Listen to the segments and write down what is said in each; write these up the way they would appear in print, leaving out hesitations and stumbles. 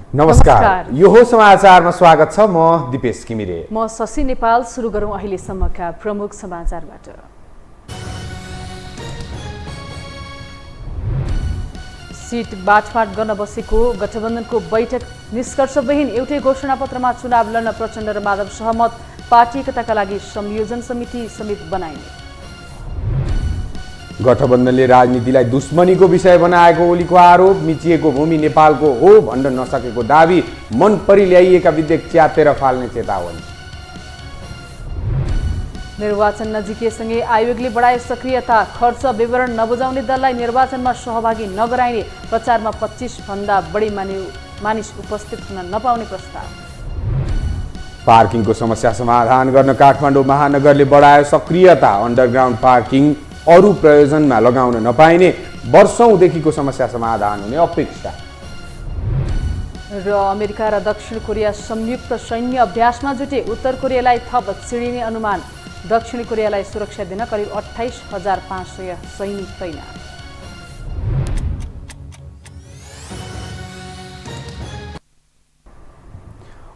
नमस्कार। यो हो समाचारमा स्वागत छ। म दिपेश किमिरे। म शशि नेपाल। सुरु गरौँ अहिलेसम्मका प्रमुख समाचारबाट। सीट बाँडफाँड गर्न बसेको गठबन्धनको बैठक निष्कर्षविहीन। एउटै घोषणापत्रमा चुनाव लड्न प्रचण्ड र माधव सहमत। पार्टी एकताका लागि संयोजन समिति समेत बनाइने। गठबन्धनले राजनीतिलाई दुश्मनीको विषय बनाएको ओलीको आरोप। मिचिएको भूमि नेपालको हो भन्न नसकेको दाबी। मन परी ल्याइएका विधेयक च्यातेर फाल्ने चेतावनी। निर्वाचन नजिकैसँगै आयोगले बढाए सक्रियता। खर्च विवरण नबुझाउने दललाई निर्वाचनमा सहभागी नगराइने। प्रचारमा 25 भन्दा बढी मानिस उपस्थित हुन नपाउने प्रस्ताव। पार्किङको समस्या समाधान गर्न काठमाडौँ महानगरले बढायो सक्रियता। अन्डरग्राउन्ड पार्किङ अरू प्रयोजनमा लगाउन नपाइने वर्षौंदेखिको समस्या समाधान हुने अपेक्षा। र अमेरिका र दक्षिण कोरिया संयुक्त सैन्य अभ्यासमा जुटे। उत्तर कोरियालाई थप चिडिने अनुमान। दक्षिण कोरियालाई सुरक्षा दिन करिब 28,500 सैनिक तैनात।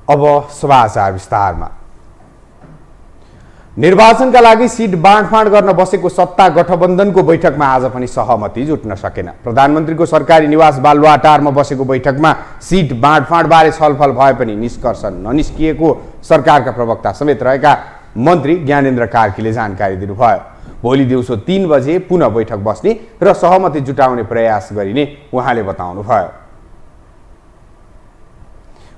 अब समाचार विस्तारमा। निर्वाचनका लागि सिट बाँडफाँड गर्न बसेको सत्ता गठबन्धनको बैठकमा आज पनि सहमति जुट्न सकेन। प्रधानमन्त्रीको सरकारी निवास बालुवाटारमा बसेको बैठकमा सिट बाँडफाँडबारे छलफल भए पनि निष्कर्ष ननिस्किएको सरकारका प्रवक्ता समेत रहेका मन्त्री ज्ञानेन्द्र कार्कीले जानकारी दिनुभयो। भोलि दिउँसो 3 बजे पुनः बैठक बस्ने र सहमति जुटाउने प्रयास गरिने उहाँले बताउनुभयो।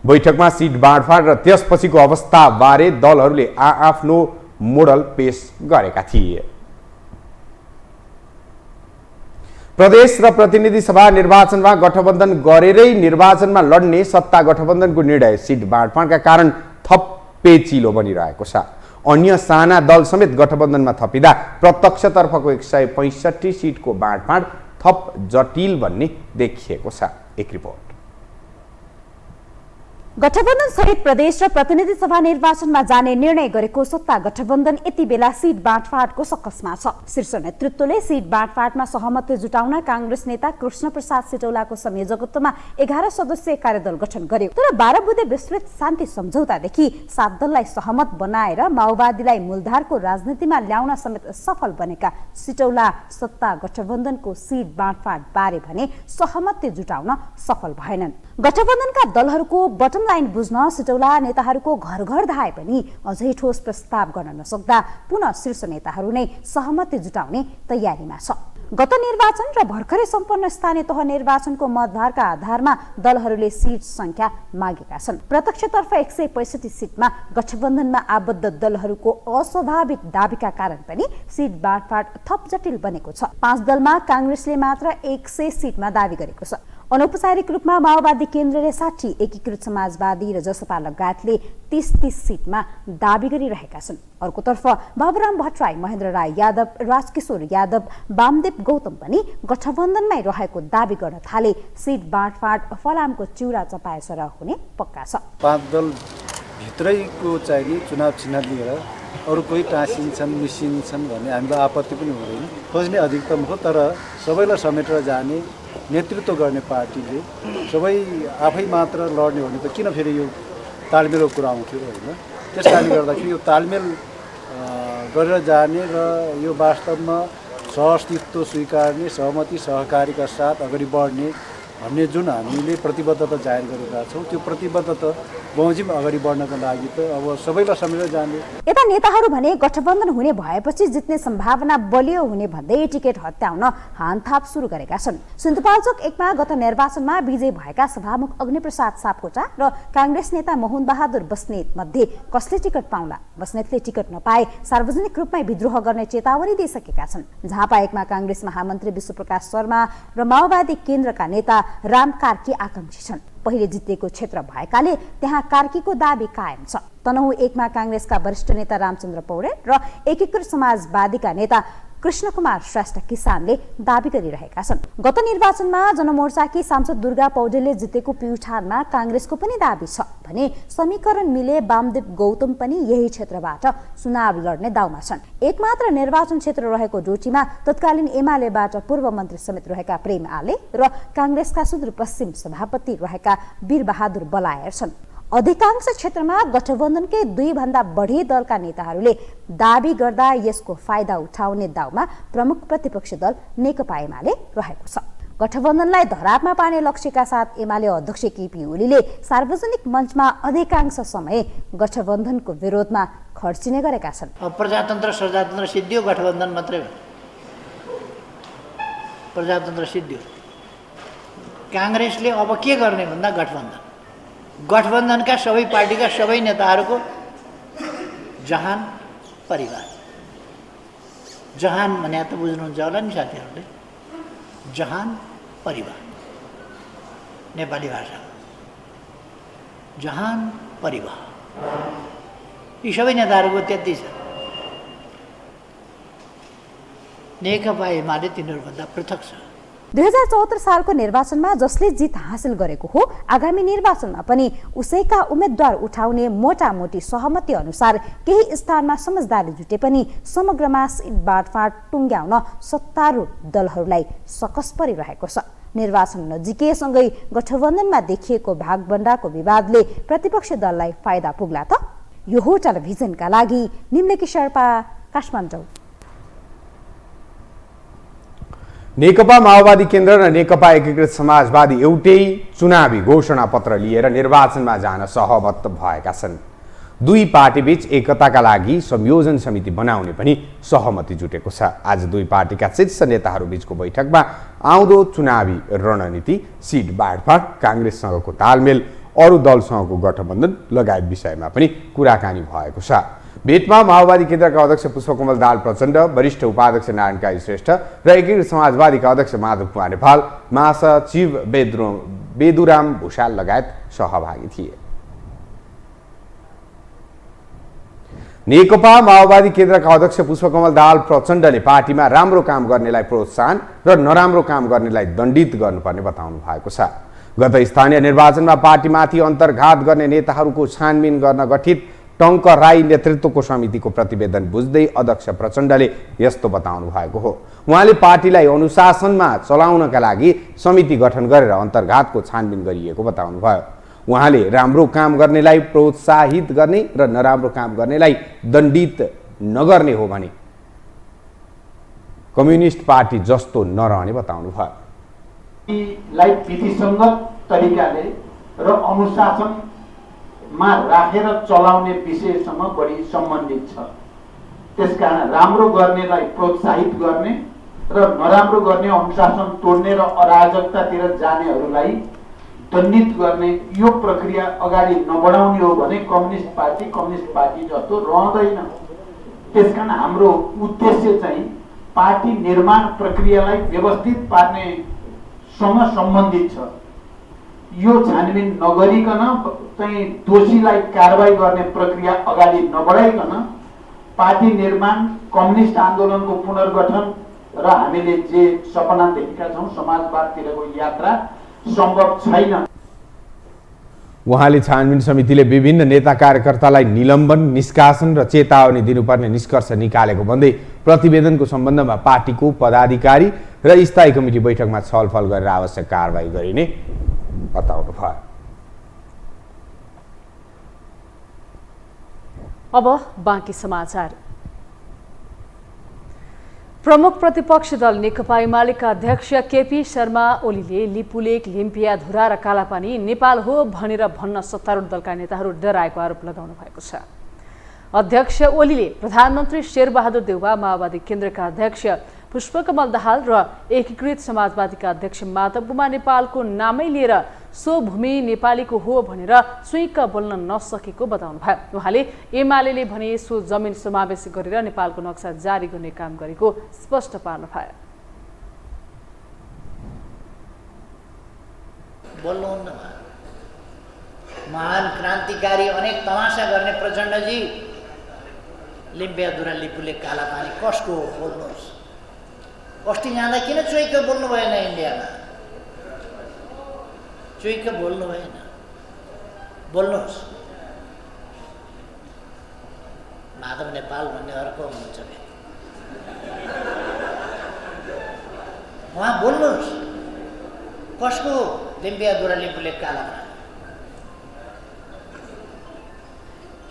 बैठकमा सिट बाँडफाँड र त्यसपछिको अवस्थाबारे दलहरूले आफ्नो मोडल पेश गरेका थिए। प्रदेश र प्रतिनिधि सभा निर्वाचनमा गठबन्धन गरेरै निर्वाचनमा लड्ने सत्ता गठबन्धनको निर्णय सिट बाँडफाँडका कारण थप पेचिलो बनिरहेको छ। अन्य साना दल समेत गठबन्धनमा थपिँदा प्रत्यक्षतर्फको 165 सिटको बाँडफाँड थप जटिल बन्ने देखिएको छ। एक रिपोर्ट। गठबन्धन सहित प्रदेश र प्रतिनिधि सभा निर्वाचनमा जाने निर्णय गरेको सत्ता गठबन्धन यति बेला सिट बाँडफाँडको सक्कसमा छ। शीर्ष नेतृत्वले सिट बाँडफाँडमा सहमति जुटाउन कांग्रेस नेता कृष्ण प्रसाद सिटौलाको संयोजकत्वमा 11 सदस्यीय कार्यदल गठन गर्यो। तर 12 बुँदे विस्तृत शान्ति सम्झौतादेखि 7 दललाई सहमत बनाएर माओवादीलाई मूलधारको राजनीतिमा ल्याउन समेत सफल बनेका सिटौला सत्ता गठबन्धनको सिट बाँडफाँड बारे भने सहमति जुटाउन सफल भएनन्। गठबन्धनका दलहरूको बटम लाइन बुझ्न सिटौला नेताहरूको घर घर धाए पनि अझै ठोस प्रस्ताव गर्न नसक्दा पुनः शीर्ष नेताहरू नै सहमति जुटाउने तयारीमा छ। गत निर्वाचन र भर्खरै सम्पन्न स्थानीय तह निर्वाचनको मतभारका आधारमा दलहरूले सिट संख्या मागेका छन्। प्रत्यक्षतर्फ 165 सिटमा गठबन्धनमा आबद्ध दलहरूको अस्वाभाविक दाबीका कारण पनि सिट बाँडफाँड थप जटिल बनेको छ। 5 दलमा कांग्रेसले मात्र 100 सिटमा दाबी गरेको छ। अनौपचारिक रूपमा माओवादी केन्द्रले 60, एकीकृत समाजवादी र जसपा लगायतले 30 सिटमा दाबी गरिरहेका छन्। अर्कोतर्फ बाबुराम भट्टराई, महेन्द्र राय यादव, राजकिशोर यादव, वामदेव गौतम पनि गठबन्धनमै रहेको दाबी गर्न थाले। सिट बाँडफाँड फलामको चिउरा चपाए सरह हुने पक्का छ। 5 दल भित्रैको चाहिँ चुनाव चिन्ह लिएर अरू कोही टाँसिन्छन् मिसिन्छन् भन्ने हामीलाई आपत्ति पनि हुँदैन। खोज्ने अधिकतम हो, तर सबैलाई समेटेर जाने नेतृत्व गर्ने पार्टीले सबै आफै मात्र लड्ने हो भने त किन फेरि यो तालमेलको कुरा आउँथ्यो होइन। त्यस कारणले गर्दाखेरि यो तालमेल गरेर जाने र यो वास्तवमा सहअस्तित्व स्वीकार्ने, सहमति सहकारीका साथ अगाडि बढ्ने भन्ने जुन हामीले प्रतिबद्धता जाहेर गरेका छौँ, त्यो प्रतिबद्धता बमोजिम अगाडि बढ्नका लागि त अब सबैलाई समेटेर जाने। यता नेताहरू भने गठबन्धन हुने भएपछि जित्ने सम्भावना बलियो हुने भन्दै टिकट हत्याउन हानथाप सुरु गरेका छन्। सिन्धुपाल्चोक 1 मा गत निर्वाचनमा विजयी भएका सभामुख अग्निप्रसाद सापकोटा र कांग्रेस नेता मोहन बहादुर बस्नेत मध्ये कसले टिकट पाउला? बस्नेतले टिकट नपाए सार्वजनिक रूपमै विद्रोह गर्ने चेतावनी दिइसकेका छन्। झापा 1 मा कांग्रेस महामन्त्री विश्वप्रकाश शर्मा र माओवादी केन्द्रका नेता राम कार्की आकांक्षी छन्। पहिले जितेको क्षेत्र भएकाले त्यहाँ कार्कीको दाबी कायम छ। तनहुँ 1 मा कांग्रेसका वरिष्ठ नेता रामचन्द्र पौडेल र एकीकृत समाजवादीका नेता कृष्णकुमार श्रेष्ठ किसानले दावी गरिरहेका छन्। गत निर्वाचनमा जनमोर्चाकी सांसद दुर्गा पौडेलले जितेको प्युठानमा काङ्ग्रेसको पनि दावी छ भने समीकरण मिले वामदेव गौतम पनि यही क्षेत्रबाट चुनाव लड्ने दाउमा छन्। एकमात्र निर्वाचन क्षेत्र रहेको डोटीमा तत्कालीन एमालेबाट पूर्व मन्त्री समेत रहेका प्रेम आले र काङ्ग्रेसका सुदूरपश्चिम सभापति रहेका वीरबहादुर बलायर छन्। अधिकांश क्षेत्रमा गठबन्धनकै 2 भन्दा बढी दलका नेताहरूले दावी गर्दा यसको फाइदा उठाउने दाउमा प्रमुख प्रतिपक्षी दल नेकपा एमाले रहेको छ। गठबन्धनलाई धरापमा पार्ने लक्ष्यका साथ एमाले अध्यक्ष केपी ओलीले सार्वजनिक मञ्चमा अधिकांश समय गठबन्धनको विरोधमा खर्चिने गरेका छन्। प्रजातन्त्र प्रजातन्त्र सिद्धियो गठबन्धन मात्रै हो। प्रजातन्त्र सिद्धियो। काङ्ग्रेसले अब के गर्ने भन्दा गठबन्धनका सबै पार्टीका सबै नेताहरूको जहान परिवार। जहान भने त बुझ्नुहुन्छ होला नि साथीहरूले। जहान परिवार नेपाली भाषा। जहान परिवार यी सबै नेताहरूको त्यति छ। नेकपा एमाले तिनीहरूभन्दा पृथक छ। 2074 सालको निर्वाचनमा जसले जित हासिल गरेको हो आगामी निर्वाचनमा पनि उसैका उम्मेदवार उठाउने मोटामोटी सहमति अनुसार केही स्थानमा समझदारी जुटे पनि समग्रमा सिट बाँडफाँड टुङ्ग्याउन सत्तारूढ दलहरूलाई सकस परिरहेको छ। निर्वाचन नजिकैसँगै गठबन्धनमा देखिएको भागबण्डाको विवादले प्रतिपक्षी दललाई फाइदा पुग्ला त? यो हो टेलिभिजनका लागि निम्लेकी शेर्पा, काठमाडौँ। नेकपा माओवादी केन्द्र र नेकपा एकीकृत समाजवादी एउटै चुनावी घोषणा पत्र लिएर निर्वाचनमा जान सहमत भएका छन्। 2 पार्टीबीच एकताका लागि संयोजन समिति बनाउने पनि सहमति जुटेको छ। आज 2 पार्टीका शीर्ष नेताहरूबीचको बैठकमा आउँदो चुनावी रणनीति, सिट बाँडफाँड, काङ्ग्रेससँगको तालमेल, अरू दलसँगको गठबन्धन लगायत विषयमा पनि कुराकानी भएको छ। भेटमा माओवादी केन्द्रका अध्यक्ष पुष्पकमल दाहाल प्रचण्ड, वरिष्ठ उपाध्यक्ष नारायण काजी श्रेष्ठ र एकीकृत समाजवादीका अध्यक्ष माधव कुमार नेपाल, महासचिव बेदुराम भूषाल लगायत सहभागी थिए। नेकपा माओवादी केन्द्रका अध्यक्ष पुष्पकमल दाहाल प्रचण्डले पार्टीमा राम्रो काम गर्नेलाई प्रोत्साहन र नराम्रो काम गर्नेलाई दण्डित गर्नुपर्ने बताउनु भएको छ। गत स्थानीय निर्वाचनमा पार्टीमाथि अन्तर्घात गर्ने नेताहरूको छानबिन गर्न गठित टङ्क राई नेतृत्वको समितिको प्रतिवेदन बुझ्दै अध्यक्ष प्रचण्डले यस्तो बताउनु भएको हो। उहाँले पार्टीलाई अनुशासनमा चलाउनका लागि समिति गठन गरेर अन्तर्घातको छानबिन गरिएको बताउनुभयो। उहाँले राम्रो काम गर्नेलाई प्रोत्साहित गर्ने र नराम्रो काम गर्नेलाई दण्डित नगर्ने हो भने कम्युनिस्ट पार्टी जस्तो नरहने बताउनुभयो। विधिसङ्गत तरिकाले र अनुशासनमा राखेर चलाउने विषयसँग बढी सम्बन्धित छ। त्यसकारण राम्रो गर्नेलाई प्रोत्साहित गर्ने र नराम्रो गर्ने, अनुशासन तोड्ने र अराजकतातिर जानेहरूलाई दण्डित गर्ने यो प्रक्रिया अगाडि नबढाउने हो भने कम्युनिस्ट पार्टी जस्तो रहँदैन। त्यसकारण हाम्रो उद्देश्य चाहिँ पार्टी निर्माण प्रक्रियालाई व्यवस्थित पार्नेसँग सम्बन्धित छ। यो छानबिन नगरिकन चाहिँ दोषीलाई कारबाही गर्ने प्रक्रिया अगाडि नबढाइकन पार्टी निर्माण, कम्युनिस्ट आन्दोलनको पुनर्गठन र हामीले जे सपना देखेका छौँ समाजवादतिरको यात्रा सम्भव छैन। उहाँले छानबिन समितिले विभिन्न नेता कार्यकर्तालाई निलम्बन, निष्कासन र चेतावनी दिनुपर्ने निष्कर्ष निकालेको भन्दै प्रतिवेदनको सम्बन्धमा पार्टीको पदाधिकारी र स्थायी कमिटी बैठकमा छलफल गरेर आवश्यक कारबाही गरिने बताउनु भयो। अब बाँकी समाचार। प्रमुख प्रतिपक्षी दल नेकपा एमालेका अध्यक्ष केपी शर्मा ओलीले लिपुलेक, लिम्पिया, धुरा र कालापानी नेपाल हो भनेर भन्न सत्तारूढ दलका नेताहरू डराएको आरोप लगाउनु भएको छ। अध्यक्ष ओलीले प्रधानमन्त्री शेरबहादुर देउवा, माओवादी केन्द्रका अध्यक्ष पुष्पकमल दाहाल र एकीकृत समाजवादीका अध्यक्ष माधव कुमार नेपालको नामै लिएर सो भूमि नेपालीको हो भनेर सुइक्क बोल्न नसकेको बताउनुभयो। उहाँले एमालेले भने सो जमिन समावेश गरेर नेपालको नक्सा जारी गर्ने काम गरेको स्पष्ट पार्नुभयो। बोल्नुहुन्न, महान क्रान्तिकारी अनेक तमासा गर्ने प्रचण्डजी लिम्पिया, धुरा, लिपुलेक, कालापानी कसको हो बोल्नुहोस्। अस्ति जाँदा किन चुइक्क बोल्नु भएन इन्डियामा? चुइक्क बोल्नु भएन, बोल्नुहोस्। माधव नेपाल भन्ने अर्को हुनुहुन्छ फेरि, उहाँ बोल्नुहोस्। कसको डेम्बियादुरा लिम्बूले काला बनायो?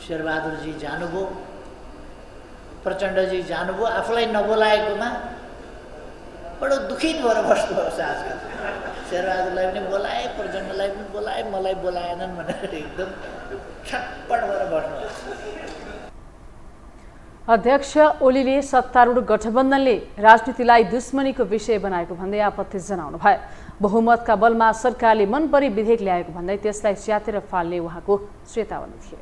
शेरबहादुरजी जानुभयो, प्रचण्डजी जानुभयो, आफूलाई नबोलाएकोमा बडो दुखित भएर बस्नुहोस्। आजकल शेरबहादुरलाई पनि बोलाए, प्रचण्डलाई पनि बोलाए, मलाई बोलाएनन् भनेर एकदम छटपट भएर बस्नुहोस्। अध्यक्ष ओलीले सत्तारूढ गठबन्धनले राजनीतिलाई दुश्मनीको विषय बनाएको भन्दै आपत्ति जनाउनु भयो। बहुमतका बलमा सरकारले मनपरी विधेयक ल्याएको भन्दै त्यसलाई च्यातेर फाल्ने उहाँको चेतावनी थियो।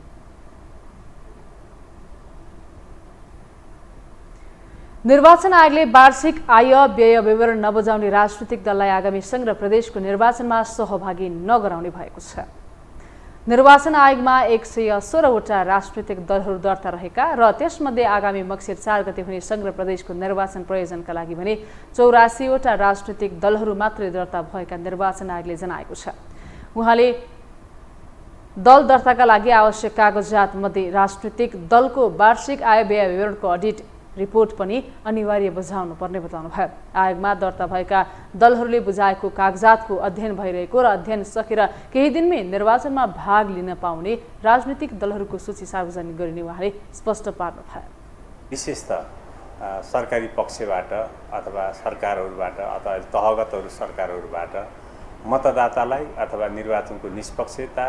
निर्वाचन आयोगले वार्षिक आय व्यय विवरण नबुझाउने राजनीतिक दललाई आगामी संघ र प्रदेशको निर्वाचनमा सहभागी नगराउने भएको छ। निर्वाचन आयोगमा 116वटा राजनीतिक दलहरू दर्ता रहेका र त्यसमध्ये आगामी मक्सिर 4 गते हुने संघ र प्रदेशको निर्वाचन प्रयोजनका लागि भने 84वटा राजनीतिक दलहरू मात्रै दर्ता भएका निर्वाचन आयोगले जनाएको छ। उहाँले दल दर्ताका लागि आवश्यक कागजात मध्ये राजनीतिक दलको वार्षिक आय व्यय विवरणको अडिट रिपोर्ट पनि अनिवार्य बुझाउनु पर्ने बताउनुभयो। आयोगमा दर्ता भएका दलहरूले बुझाएको कागजातको अध्ययन भइरहेको र अध्ययन सकेर केही दिनमै निर्वाचनमा भाग लिन पाउने राजनीतिक दलहरूको सूची सार्वजनिक गरिने उहाँले स्पष्ट पार्नुभयो। विशेषतः सरकारी पक्षबाट अथवा सरकारहरूबाट अथवा तहगतहरू सरकारहरूबाट मतदातालाई अथवा निर्वाचनको निष्पक्षता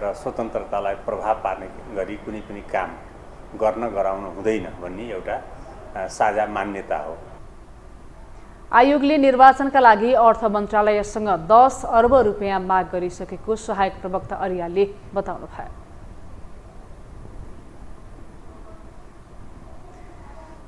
र स्वतन्त्रतालाई प्रभाव पार्ने गरी कुनै पनि काम गर्न गराउनु हुँदैन भन्ने एउटा साझा मान्यता हो। आयोगले निर्वाचनका लागि अर्थ मन्त्रालयसँग 10 अर्ब रुपियाँ माग गरिसकेको सहायक प्रवक्ता अरियालले बताउनुभयो।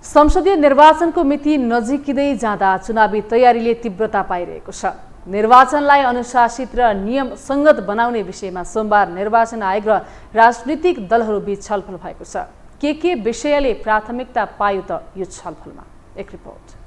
संसदीय निर्वाचनको मिति नजिकिँदै जाँदा चुनावी तयारीले तीव्रता पाइरहेको छ। निर्वाचनलाई अनुशासित र नियम संगत बनाउने विषयमा सोमबार निर्वाचन आयोग र राजनीतिक दलहरू बीच छलफल भएको छ। के विषयले प्राथमिकता पायो त यो छलफलमा? एक रिपोर्ट।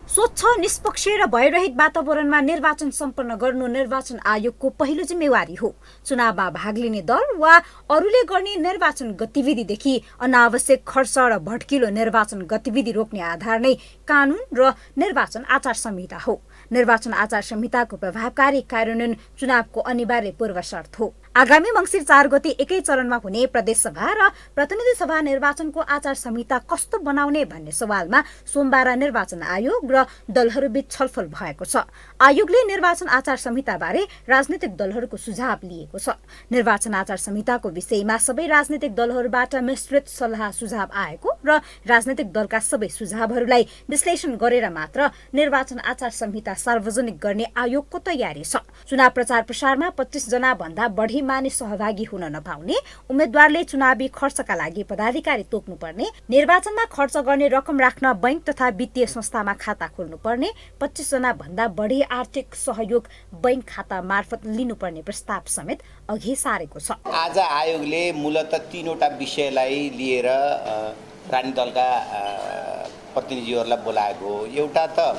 स्वच्छ, निष्पक्ष र भयरहित वातावरणमा निर्वाचन सम्पन्न गर्नु निर्वाचन आयोगको पहिलो जिम्मेवारी हो। चुनावमा भाग लिने दल वा अरूले गर्ने निर्वाचन गतिविधिदेखि अनावश्यक खर्च र भड्किलो निर्वाचन गतिविधि रोक्ने आधार नै कानून र निर्वाचन आचार संहिता हो। निर्वाचन आचार संहिताको प्रभावकारी कार्यान्वयन चुनावको अनिवार्य पूर्व शर्त हो। आगामी मङ्सिर 4 गते एकै चरणमा हुने प्रदेशसभा र प्रतिनिधि सभा निर्वाचनको आचार संहिता कस्तो बनाउने भन्ने सवालमा सोमबार निर्वाचन आयोग र दलहरूबीच छलफल भएको छ। आयोगले निर्वाचन आचार संहिताबारे राजनीतिक दलहरूको सुझाव लिएको छ। निर्वाचन आचार संहिताको विषयमा सबै राजनीतिक दलहरूबाट विस्तृत सल्लाह सुझाव आएको र राजनीतिक दलका सबै सुझावहरूलाई विश्लेषण गरेर मात्र निर्वाचन आचार संहिता सार्वजनिक गर्ने आयोगको तयारी छ। चुनाव प्रचार प्रसारमा 25 जना भन्दा बढी मानिस सहभागी हुन नपाउने, उम्मेद्वारले चुनावी खर्चका लागि पदाधिकारी तोक्नुपर्ने, निर्वाचनमा खर्च गर्ने रकम राख्न बैंक तथा वित्तीय संस्थामा खाता खोल्नुपर्ने, 25 जना भन्दा बढी आर्थिक सहयोग बैंक खाता मार्फत लिनुपर्ने प्रस्ताव समेत अघि सारेको छ। आज आयोगले मूलतः 3वटा विषयलाई लिएर राजनीतिक दलका प्रतिनिधिहरूलाई बोलाएको हो। एउटा त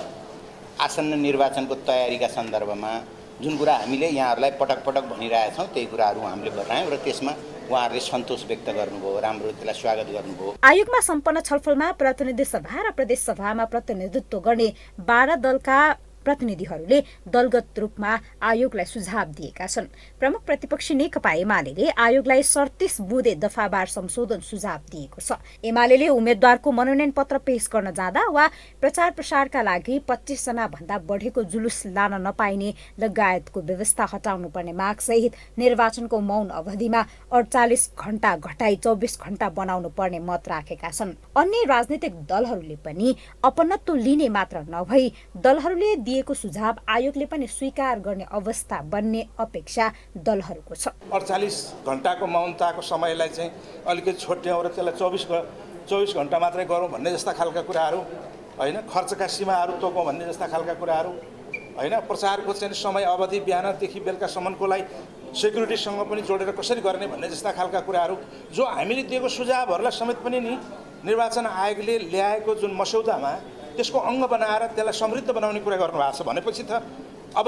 आसन्न निर्वाचनको तयारीका सन्दर्भमा जुन कुरा हामीले यहाँहरूलाई पटक पटक भनिरहेछौँ त्यही कुराहरू हामीले बतायौँ र त्यसमा उहाँहरूले सन्तोष व्यक्त गर्नुभयो, राम्रो त्यसलाई स्वागत गर्नुभयो। आयोगमा सम्पन्न छलफलमा प्रतिनिधि सभा र प्रदेश सभामा प्रतिनिधित्व गर्ने 12 दलका प्रतिनिधिहरूले दलगत रूपमा आयोगलाई सुझाव दिएका छन्। प्रमुख प्रतिपक्षी नेकपा एमाले आयोगलाई 37 बुँदे दफावार संशोधन सुझाव दिएको छ। एमाले उम्मेद्वारको मनोनयन पत्र पेश गर्न जाँदा वा प्रचार प्रसारका लागि 25 जना भन्दा बढीको जुलुस लान नपाइने लगायतको व्यवस्था हटाउनु पर्ने माग सहित निर्वाचनको मौन अवधिमा 48 घण्टा घटाई 24 घण्टा बनाउनु पर्ने मत राखेका छन्। अन्य राजनीतिक दलहरूले पनि अपनत्व लिने मात्र नभई दलहरूले दिएको सुझाव आयोगले पनि स्वीकार गर्ने अवस्था बन्ने अपेक्षा दलहरूको छ। 48 घण्टाको मौनताको समयलाई चाहिँ अलिकति छोट्याउँ र त्यसलाई 24 घण्टा मात्रै गरौँ भन्ने जस्ता खालका कुराहरू होइन, खर्चका सीमाहरू तोकौँ भन्ने जस्ता खालका कुराहरू होइन, प्रचारको चाहिँ समय अवधि बिहानदेखि बेलुकासम्मकोलाई सेक्युरिटीसँग पनि जोडेर कसरी गर्ने भन्ने जस्ता खालका कुराहरू जो हामीले दिएको सुझावहरूलाई समेत पनि नि निर्वाचन आयोगले ल्याएको जुन मस्यौदामा त्यसको अङ्ग बनाएर त्यसलाई समृद्ध बनाउने कुरा गर्नुभएको छ भनेपछि त अब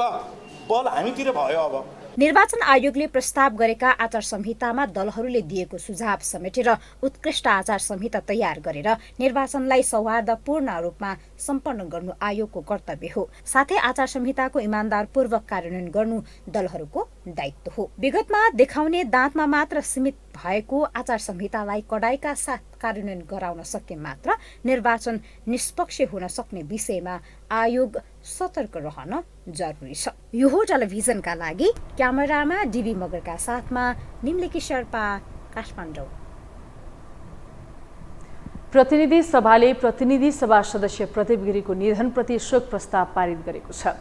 बल हामीतिर भयो। अब निर्वाचन आयोगले प्रस्ताव गरेका आचार संहितामा दलहरूले दिएको सुझाव समेटेर उत्कृष्ट आचार संहिता तयार गरेर निर्वाचनलाई सौहार्दपूर्ण रूपमा सम्पन्न गर्नु आयोगको कर्तव्य हो। साथै आचार संहिताको इमानदारपूर्वक कार्यान्वयन गर्नु दलहरूको दायित्व हो। विगतमा देखाउने दाँतमा मात्र सीमित भएको आचार संहितालाई कडाइका साथ कार्यान्वयन गराउन सके मात्र निर्वाचन निष्पक्ष हुन सक्ने विषयमा आयोग सतर्क रहन जरुरी छ। यो हो टेलिभिजनका लागि क्यामेरामा डीबी मगरका साथमा निम्लिकी शेर्पा, काठमाडौँ। प्रतिनिधि सभाले प्रतिनिधि सभा सदस्य प्रदीप गिरीको निधनप्रति शोक प्रस्ताव पारित गरेको छ।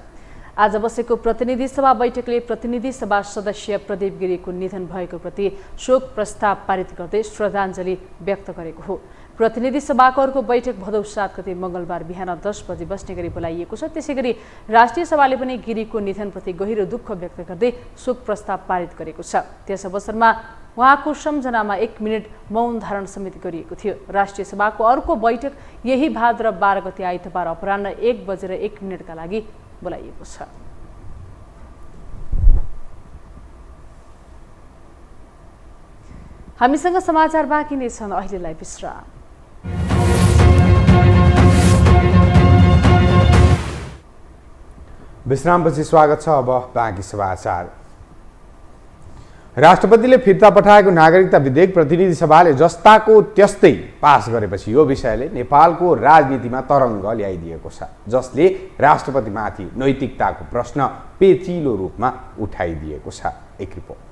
आज बसेको प्रतिनिधि सभा बैठकले प्रतिनिधि सभा सदस्य प्रदीप गिरीको निधन भएको प्रति शोक प्रस्ताव पारित गर्दै श्रद्धाञ्जली व्यक्त गरेको हो। प्रतिनिधि सभाको अर्को बैठक भदौ 7 गते मंगलबार बिहान 10 बजे बस्ने गरी बोलाइएको छ। त्यसैगरी राष्ट्रिय सभाले पनि गिरीको निधनप्रति गहिरो दुःख व्यक्त गर्दै शोक प्रस्ताव पारित गरेको छ। त्यस अवसरमा उहाँको सम्झनामा 1 मिनट मौन धारण समिति गरिएको थियो। राष्ट्रिय सभाको अर्को बैठक यही भाद्र 12 गते आइतबार अपराह्न 1:01 का लागि बोलाइएको छ। हामीसँग समाचार बाँकी नै छन्, अहिलेलाई विश्राम। विश्रामपछि स्वागत छ। अब बाँकी समाचार। राष्ट्रपतिले फिर्ता पठाएको नागरिकता विधेयक प्रतिनिधि सभाले जस्ताको त्यस्तै पास गरेपछि यो विषयले नेपालको राजनीतिमा तरङ्ग ल्याइदिएको छ, जसले राष्ट्रपतिमाथि नैतिकताको प्रश्न पेचिलो रूपमा उठाइदिएको छ। एक रिपोर्ट।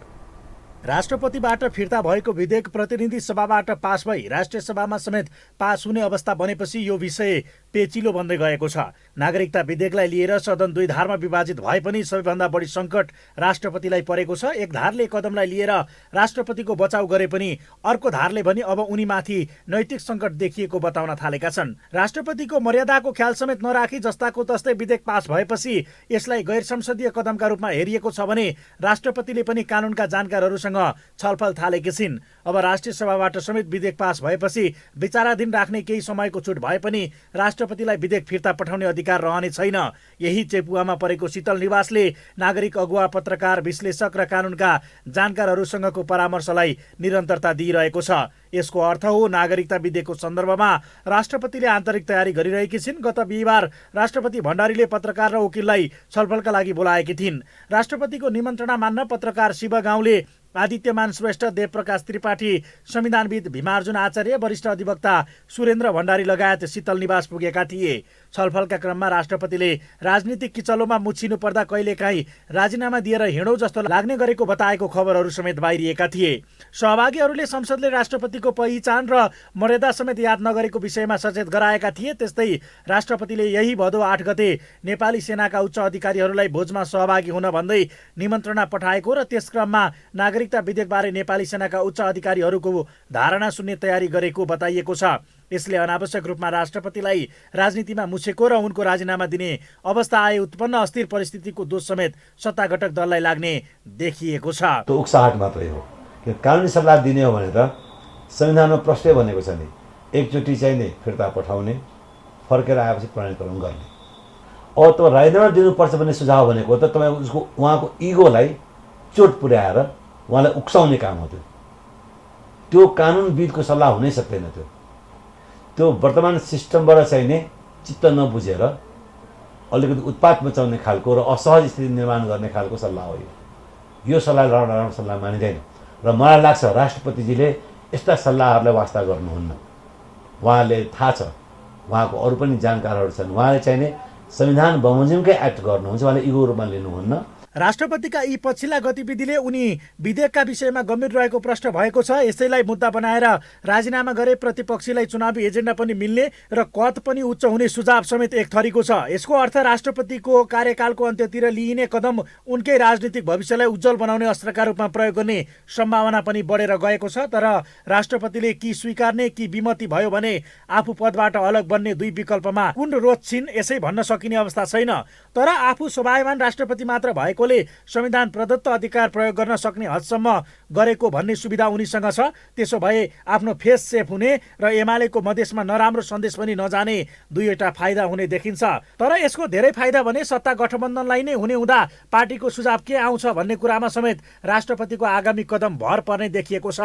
राष्ट्रपतिबाट फिर्ता भएको विधेयक प्रतिनिधि सभाबाट पास भई राष्ट्रिय सभामा समेत पास हुने अवस्था बनेपछि यो विषय पेचिलो बन्दै गएको छ। नागरिकता विधेयकलाई लिएर सदन दुई धारमा विभाजित भए पनि सबैभन्दा बढी सङ्कट राष्ट्रपतिलाई परेको छ। एक धारले कदमलाई लिएर राष्ट्रपतिको बचाउ गरे पनि अर्को धारले भने अब उनीमाथि नैतिक सङ्कट देखिएको बताउन थालेका छन्। राष्ट्रपतिको मर्यादाको ख्याल समेत नराखी जस्ताको तस्तै विधेयक पास भएपछि यसलाई गैर संसदीय कदमका रूपमा हेरिएको छ भने राष्ट्रपतिले पनि कानुनका जानकारहरूसँग छलफल थालेकी छिन्। अब राष्ट्रिय सभाबाट समेत विधेयक पास भएपछि विचाराधीन राख्ने केही समयको छुट भए पनि राष्ट्रपतिलाई विधेयक फिर्ता पठाउने अधिकार रहने छैन। यही चेपुवामा परेको शीतल निवासले नागरिक अगुवा, पत्रकार, विश्लेषक र कानुनका जानकारहरूसँगको परामर्शलाई निरन्तरता दिइरहेको छ। यसको अर्थ हो नागरिकता विधेयकको सन्दर्भमा राष्ट्रपतिले आन्तरिक तयारी गरिरहेकी छिन्। गत बिहिबार राष्ट्रपति भण्डारीले पत्रकार र वकिललाई छलफलका लागि बोलाएकी थिइन्। राष्ट्रपतिको निमन्त्रणा मान्न पत्रकार शिव गाउँले, आदित्यमान श्रेष्ठ, देवप्रकाश त्रिपाठी, संविधानविद भीमार्जुन आचार्य, वरिष्ठ अधिवक्ता सुरेन्द्र भण्डारी लगायत शीतल निवास पुगेका थिए। छलफलका क्रममा राष्ट्रपतिले राजनीतिक किचलोमा मुछिनु पर्दा कहिलेकाहीँ राजीनामा दिएर हिँडौ जस्तो लाग्ने गरेको बताएको खबरहरू समेत बाहिरिएका थिए। सहभागीहरूले संसदले राष्ट्रपतिको पहिचान र मर्यादा समेत याद नगरेको विषयमा सचेत गराएका थिए। त्यस्तै राष्ट्रपतिले यही भदौ 8 गते नेपाली सेनाका उच्च अधिकारीहरूलाई भोजमा सहभागी हुन भन्दै निमन्त्रणा पठाएको र त्यस क्रममा नागरिकता विधेयकबारे नेपाली सेनाका उच्च अधिकारीहरूको धारणा सुन्ने तयारी गरेको बताइएको छ। यसले अनावश्यक रूपमा राष्ट्रपतिलाई राजनीतिमा मुछेको र उनको राजीनामा दिने अवस्था आए उत्पन्न अस्थिर परिस्थितिको दोष समेत सत्ताघटक दललाई लाग्ने देखिएको छ। त्यो उक्साहट मात्रै हो कि कानुनी सल्लाह दिने हो भने त संविधानमा प्रश्नै भनेको छ नि, एकचोटि चाहिँ नि फिर्ता पठाउने, फर्केर आएपछि प्रमाणीकरण गर्ने। अब त राजीनामा दिनुपर्छ भन्ने सुझाव भनेको त तपाईँ उहाँको इगोलाई चोट पुर्याएर उहाँलाई उक्साउने काम हो। त्यो कानुनविदको सल्लाह हुनै सक्दैन। त्यो वर्तमान सिस्टमबाट चाहिँ नि चित्त नबुझेर अलिकति उत्पात मचाउने खालको र असहज स्थिति निर्माण गर्ने खालको सल्लाह हो। यो सल्लाह राम्रो सल्लाह मानिँदैन र मलाई लाग्छ राष्ट्रपतिजीले यस्ता सल्लाहहरूलाई वास्ता गर्नुहुन्न। उहाँले थाहा छ, उहाँको अरू पनि जानकारहरू छन्, उहाँले चाहिँ नि संविधान बमोजिमकै एक्ट गर्नुहुन्छ, उहाँले इगो रूपमा लिनुहुन्न। राष्ट्रपतिका यी पछिल्ला गतिविधिले उनी विधेयकका विषयमा गम्भीर रहेको प्रश्न भएको छ। यसैलाई मुद्दा बनाएर राजीनामा गरे प्रतिपक्षीलाई चुनावी एजेन्डा पनि मिल्ने र कद पनि उच्च हुने सुझाव समेत एक थरीको छ। यसको अर्थ राष्ट्रपतिको कार्यकालको अन्त्यतिर लिइने कदम उनकै राजनीतिक भविष्यलाई उज्जवल बनाउने अस्त्रका रूपमा प्रयोग गर्ने सम्भावना पनि बढेर गएको छ। तर राष्ट्रपतिले कि स्वीकार्ने कि विमति भयो भने आफू पदबाट अलग बन्ने दुई विकल्पमा कुन रोज्छिन् यसै भन्न सकिने अवस्था छैन। तर आफू स्वाभिमान राष्ट्रपति मात्र भएको भएकोले संविधान प्रदत्त अधिकार प्रयोग गर्न सक्ने हदसम्म गरेको भन्ने सुविधा उनीसँग छ। त्यसो भए आफ्नो फेस सेफ हुने र एमालेको मधेसमा नराम्रो सन्देश पनि नजाने दुईवटा फाइदा हुने देखिन्छ। तर यसको धेरै फाइदा भने सत्ता गठबन्धनलाई नै हुने हुँदा पार्टीको सुझाव के आउँछ भन्ने कुरामा समेत राष्ट्रपतिको आगामी कदम भर पर्ने देखिएको छ।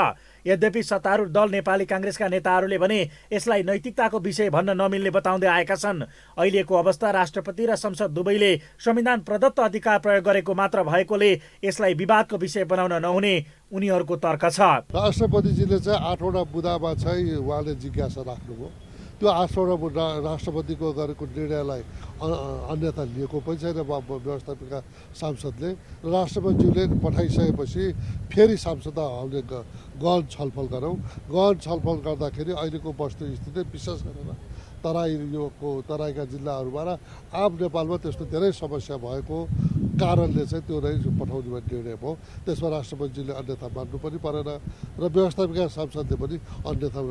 यद्यपि सत्तारूढ दल नेपाली काङ्ग्रेसका नेताहरूले भने यसलाई नैतिकताको विषय भन्न नमिल्ने बताउँदै आएका छन्। अहिलेको अवस्था राष्ट्रपति र संसद दुवैले संविधान प्रदत्त अधिकार प्रयोग गरेको मात्र भएकोले यसलाई विवादको विषय बनाउन नहुने उनीहरूको तर्क छ। राष्ट्रपतिजीले चाहिँ 8वटा बुँदामा चाहिँ उहाँले जिज्ञासा राख्नुभयो। त्यो 8वटा राष्ट्रपतिको गरेको निर्णयलाई अन्यथा लिएको पनि छैन व्यवस्थापिका सांसदले। राष्ट्रपतिज्यूले पठाइसकेपछि फेरि सांसदहरूले गहन छलफल गरौँ। गहन छलफल गर्दाखेरि अहिलेको वस्तुस्थिति विशेष गरेर तराईका जिल्लाहरूमा र आम नेपालमा त्यस्तो धेरै समस्या भएको कारणले चाहिँ त्यो नै पठाउने निर्णय भयो। त्यसमा राष्ट्रपतिजीले अन्यथा मान्नु पनि परेन र व्यवस्थापिका सांसदले पनि अन्यथा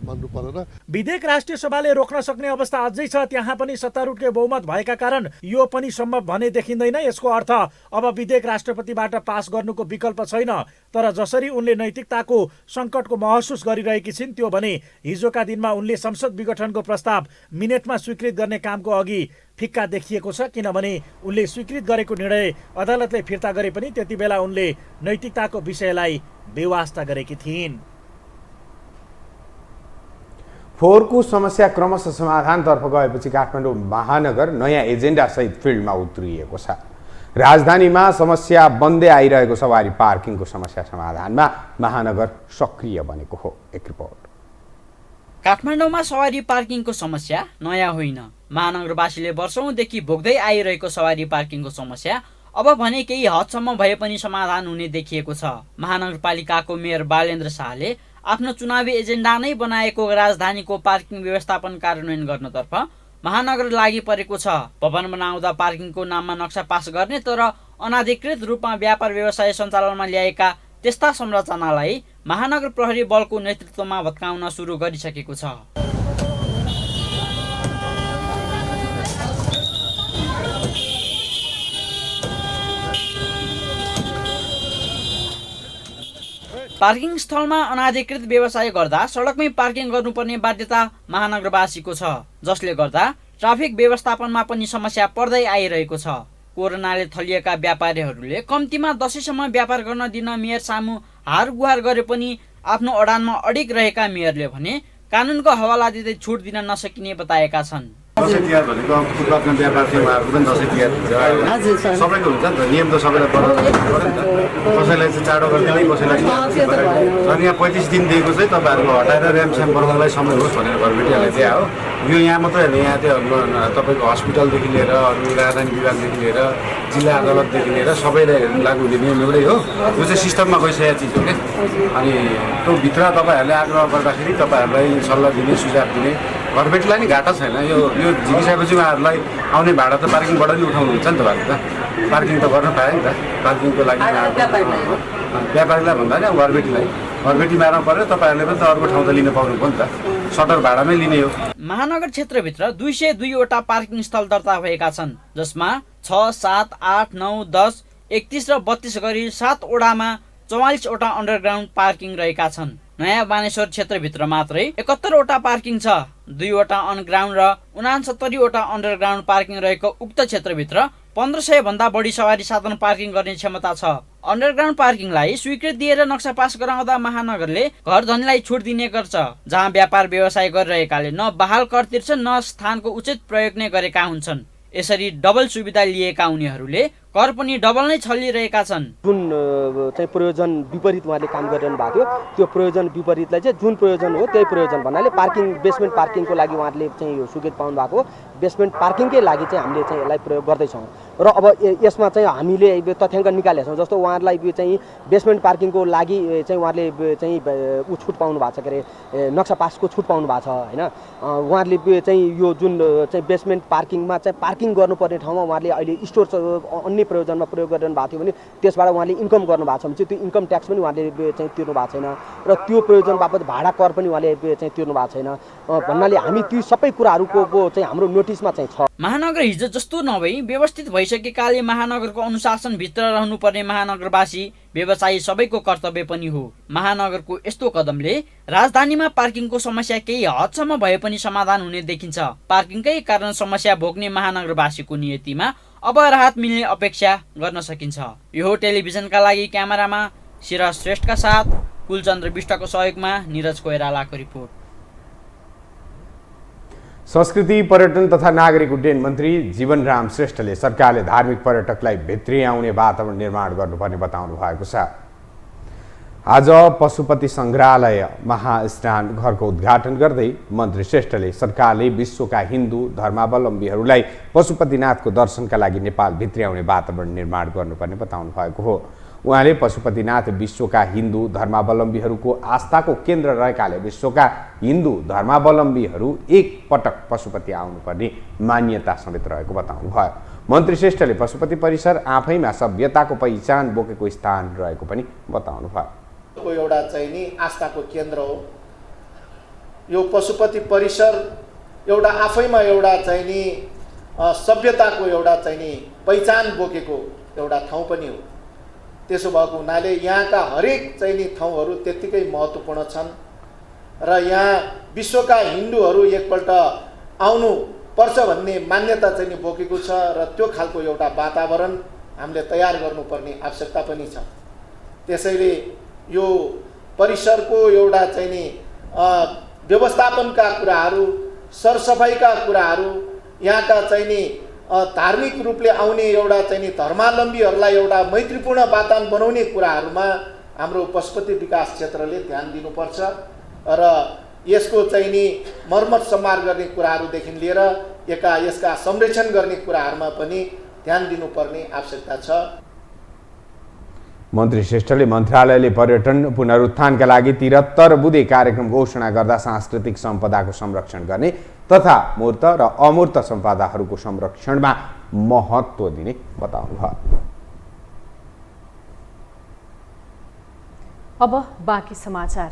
मान्नु परेन। विधेयक राष्ट्रिय सभाले रोक्न सक्ने अवस्था अझै छ। त्यहाँ पनि सत्तारूढकै बहुमत भएका कारण यो पनि सम्भव भने देखिँदैन। यसको अर्थ अब विधेयक राष्ट्रपतिबाट पास गर्नुको विकल्प छैन। तर जसरी उनले नैतिकताको सङ्कटको महसुस गरिरहेकी छिन् त्यो भने हिजोका दिनमा उनले संसद विघटनको प्रस्ताव मिनेटमा स्वीकृत गर्ने कामको अघि फिक्का देखिएको छ। किनभने उनले स्वीकृत गरेको निर्णय अदालतले फिर्ता गरे पनि त्यति बेला उनले नैतिकताको विषयलाई बेवास्ता गरेकी थिइन्। फोहोरको समस्या क्रमशः समाधानतर्फ गएपछि काठमाडौँ महानगर नयाँ एजेन्डा सहित फिल्डमा उत्रिएको छ। राजधानीमा समस्या बन्दै आइरहेको सवारी पार्किङको समस्या समाधानमा महानगर सक्रिय बनेको हो। एक रिपोर्ट। काठमाडौँमा सवारी पार्किङको समस्या नयाँ होइन। महानगरवासीले वर्षौंदेखि भोग्दै आइरहेको सवारी पार्किङको समस्या अब भने केही हदसम्म भए पनि समाधान हुने देखिएको छ। महानगरपालिकाको मेयर बालेन्द्र शाहले आफ्नो चुनावी एजेन्डा नै बनाएको राजधानीको पार्किङ व्यवस्थापन कार्यान्वयन गर्नतर्फ महानगर लागि परेको छ। भवन बनाउँदा पार्किङको नाममा नक्सा पास गर्ने तर अनाधिकृत रूपमा व्यापार व्यवसाय सञ्चालनमा ल्याएका त्यस्ता संरचनालाई महानगर प्रहरी बलको नेतृत्वमा भत्काउन सुरु गरिसकेको छ। पार्किङ स्थलमा अनाधिकृत व्यवसाय गर्दा सडकमै पार्किङ गर्नुपर्ने बाध्यता महानगरवासीको छ, जसले गर्दा ट्राफिक व्यवस्थापनमा पनि समस्या पर्दै आइरहेको छ। कोरोनाले थलिएका व्यापारीहरूले कम्तीमा दशैँसम्म व्यापार गर्न दिन मेयर सामु हार गुहार गरे पनि आफ्नो अडानमा अडिग रहेका मेयरले भने कानुनको हवाला दिँदै छुट दिन नसकिने बताएका छन्। दसैँ तिहार भनेको फुटपाथमा व्यापार थियो, उहाँहरूको पनि दसैँ तिहार हुन्छ, सबैको हुन्छ नि त, नियम त सबैलाई बनाउनु पऱ्यो नि त। कसैलाई चाहिँ चाँडो गरिदिने, कसैलाई अनि यहाँ 35 दिन दिएको चाहिँ तपाईँहरूको हटाएर ऱ्यामस्याम बनाउनलाई समय होस् भनेर घरबेटीहरूलाई दिए हो। यो यहाँ मात्रै होइन, यहाँ त्यो तपाईँको हस्पिटलदेखि लिएर अरू राजधानी विभागदेखि लिएर जिल्ला अदालतदेखि लिएर सबैलाई लागु हुने नियम एउटै हो। यो चाहिँ सिस्टममा गइसकेको चिज हो क्या। अनि त्यो भित्र तपाईँहरूले आग्रह गर्दाखेरि तपाईँहरूलाई सल्लाह दिने, सुझाव दिने, घरबेटीलाई नि घाटा छैन। यो जिकिसकेपछि उहाँहरूलाई आउने भाडा त पार्किङबाट नि उठाउनुहुन्छ नि त। भाडा त पार्किङ त गर्न पायो नि त। पार्किङको लागि व्यापारीलाई भन्दा नि घरबेटी मार्न पर्यो। तपाईँहरूले पनि त अर्को ठाउँ त लिन पाउनु भयो नि त, सटर भाडामै लिने हो। महानगर क्षेत्रभित्र 202वटा पार्किङ स्थल दर्ता भएका छन्, जसमा 6, 7, 8, 9, 10, 31 र 32 गरी 7 वडामा 44वटा अन्डरग्राउन्ड पार्किङ रहेका छन्। नयाँ बानेश्वर क्षेत्रभित्र मात्रै 71वटा पार्किङ छ। 2वटा अनग्राउन्ड र 69वटा अन्डरग्राउन्ड पार्किङ रहेको उक्त क्षेत्रभित्र 1500 भन्दा बढी सवारी साधन पार्किङ गर्ने क्षमता छ। अन्डरग्राउन्ड पार्किङलाई स्वीकृति दिएर नक्सा पास गराउँदा महानगरले घर धनीलाई छुट दिने गर्छ, जहाँ व्यापार व्यवसाय गरिरहेकाले न बहाल कर तिर्छन् न स्थानको उचित प्रयोग नै गरेका हुन्छन्। यसरी डबल सुविधा लिएका उनीहरूले कर पनि डबल नै छलिरहेका छन्। जुन चाहिँ प्रयोजन विपरीत उहाँले काम गरिरहनु भएको थियो, त्यो प्रयोजन विपरीतलाई चाहिँ जुन प्रयोजन हो त्यही प्रयोजन भन्नाले पार्किङ बेसमेन्ट पार्किङको लागि उहाँहरूले चाहिँ यो स्वीकृति पाउनु भएको बेसमेन्ट पार्किङकै लागि चाहिँ हामीले चाहिँ यसलाई प्रयोग गर्दैछौँ। र अब यसमा चाहिँ हामीले तथ्याङ्क निकालेका छौँ। जस्तो उहाँहरूलाई चाहिँ बेसमेन्ट पार्किङको लागि चाहिँ उहाँहरूले चाहिँ छुट पाउनु भएको छ, के अरे नक्सा पासको छुट पाउनु भएको छ होइन। उहाँहरूले चाहिँ यो जुन चाहिँ बेसमेन्ट पार्किङमा चाहिँ पार्किङ गर्नुपर्ने ठाउँमा उहाँहरूले अहिले स्टोर अन्य प्रयोजनमा प्रयोग गरिरहनु भएको थियो भने त्यसबाट उहाँले इन्कम गर्नुभएको छ भने चाहिँ त्यो इन्कम ट्याक्स पनि उहाँले चाहिँ तिर्नु भएको छैन र त्यो प्रयोजन बापत भाडा कर पनि उहाँले चाहिँ तिर्नु भएको छैन भन्नाले हामी ती सबै कुराहरूको चाहिँ हाम्रो नोटिसमा चाहिँ छ। महानगर हिजो जस्तो नभई व्यवस्थित भइसकेकाले महानगरको अनुशासनभित्र रहनुपर्ने महानगरवासी व्यवसायी सबैको कर्तव्य पनि हो। महानगरको यस्तो कदमले राजधानीमा पार्किङको समस्या केही हदसम्म भए पनि समाधान हुने देखिन्छ। पार्किङकै कारण समस्या भोग्ने महानगरवासीको नियतिमा अब राहत मिल्ने अपेक्षा गर्न सकिन्छ। यो टेलिभिजनका लागि क्यामेरामा शिरा श्रेष्ठका साथ कुलचन्द्र विष्टको सहयोगमा निरज कोइरालाको रिपोर्ट। संस्कृति पर्यटन तथा नागरिक उड्डयन मन्त्री जीवनराम श्रेष्ठले सरकारले धार्मिक पर्यटकलाई भित्री आउने वातावरण निर्माण गर्नुपर्ने बताउनु भएको छ। आज पशुपति संग्रहालय महास्नान घरको उद्घाटन गर्दै मन्त्री श्रेष्ठले सरकारले विश्वका हिन्दू धर्मावलम्बीहरूलाई पशुपतिनाथको दर्शनका लागि नेपाल भित्री आउने वातावरण निर्माण गर्नुपर्ने बताउनु भएको हो। उहाँले पशुपतिनाथ विश्वका हिन्दू धर्मावलम्बीहरूको आस्थाको केन्द्र रहेकाले विश्वका हिन्दू धर्मावलम्बीहरू एक पटक पशुपति आउनुपर्ने मान्यता समेत रहेको बताउनु भयो। मन्त्री श्रेष्ठले पशुपति परिसर आफैमा सभ्यताको पहिचान बोकेको स्थान रहेको पनि बताउनु भयो। एउटा चाहिँ नि आस्थाको केन्द्र हो यो पशुपति परिसर, एउटा आफैमा एउटा चाहिँ नि सभ्यताको एउटा चाहिँ नि पहिचान बोकेको एउटा ठाउँ पनि हो। त्यसो भएको हुनाले यहाँका हरेक चाहिँ नि ठाउँहरू त्यत्तिकै महत्त्वपूर्ण छन् र यहाँ विश्वका हिन्दूहरू एकपल्ट आउनु पर्छ भन्ने मान्यता चाहिँ नि बोकेको छ र त्यो खालको एउटा वातावरण हामीले तयार गर्नुपर्ने आवश्यकता पनि छ। त्यसैले यो परिसरको एउटा चाहिँ नि व्यवस्थापनका कुराहरू, सरसफाइका कुराहरू, यहाँका चाहिँ नि धार्मिक रूपले आउने एउटा चाहिँ नि धर्मावलम्बीहरूलाई एउटा मैत्रीपूर्ण वातावरण बनाउने कुराहरूमा हाम्रो पशुपति विकास क्षेत्रले ध्यान दिनुपर्छ र यसको चाहिँ नि मर्मत सम्हार गर्ने कुराहरूदेखि लिएर यसका संरक्षण गर्ने कुराहरूमा पनि ध्यान दिनुपर्ने आवश्यकता छ। मन्त्री श्रेष्ठले मन्त्रालयले पर्यटन पुनरुत्थानका लागि 73 बुँदे कार्यक्रम घोषणा गर्दा सांस्कृतिक सम्पदाको संरक्षण गर्ने तथा मूर्त र अमूर्त सम्पदाहरूको संरक्षणमा महत्त्व दिने बताउनुभयो। अब बाँकी समाचार।